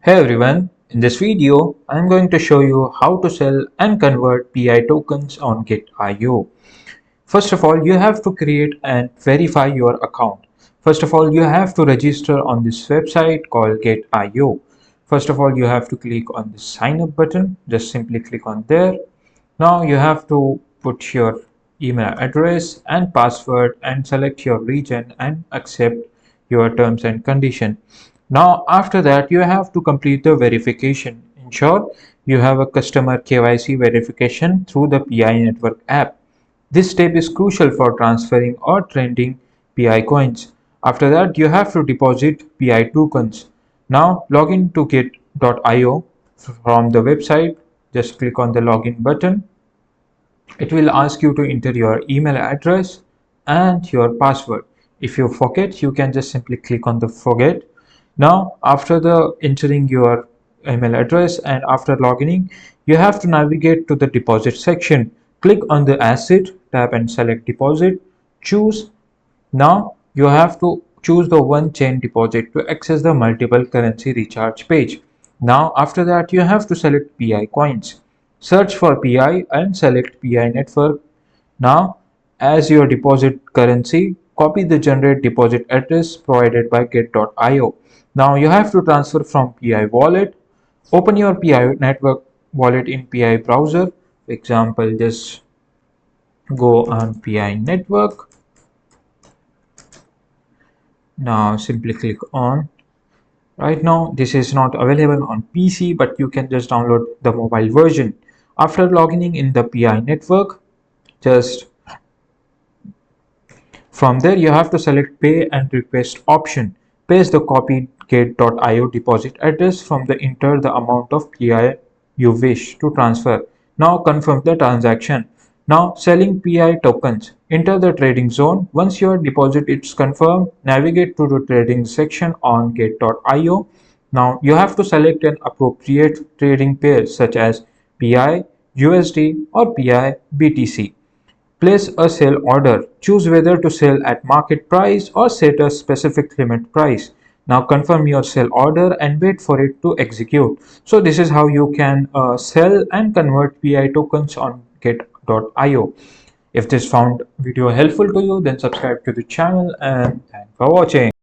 Hey everyone, in this video I'm going to show you how to sell and convert PI tokens on Git.io. First of all, you have to create and verify your account. First of all, you have to register on this website called Git.io. First of all, you have to click on the sign up button. Just simply click on there. Now you have to put your email address and password and select your region and accept your terms and condition. Now after that you have to complete the verification. Ensure you have a customer KYC verification through the PI network app. This step is crucial for transferring or trading PI coins. After that you have to deposit PI tokens. Now log in to git.io from the website. Just click on the login button. It will ask you to enter your email address and your password. If you forget, you can just simply click on the forget. Now after the entering your email address and after logging, you have to navigate to the deposit section. Click on the asset tab and select deposit. Choose. Now you have to choose the one chain deposit to access the multiple currency recharge page. Now after that you have to select PI coins. Search for PI and select PI network. Now as your deposit currency, copy the generate deposit address provided by get.io. Now you have to transfer from PI wallet. Open your PI network wallet in PI browser. For example, just go on PI network. Now simply click on. Right now this is not available on PC, but you can just download the mobile version. After logging in the PI network, just from there you have to select pay and request option. Paste the copied get.io deposit address from the enter the amount of PI you wish to transfer. Now confirm the transaction. Now selling PI tokens. Enter the trading zone. Once your deposit is confirmed, navigate to the trading section on get.io. Now you have to select an appropriate trading pair such as PI, USD or PI BTC. Place a sell order. Choose whether to sell at market price or set a specific limit price. Now confirm your sell order and wait for it to execute. So this is how you can sell and convert PI tokens on get.io. If this found video helpful to you, then subscribe to the channel and thanks for watching.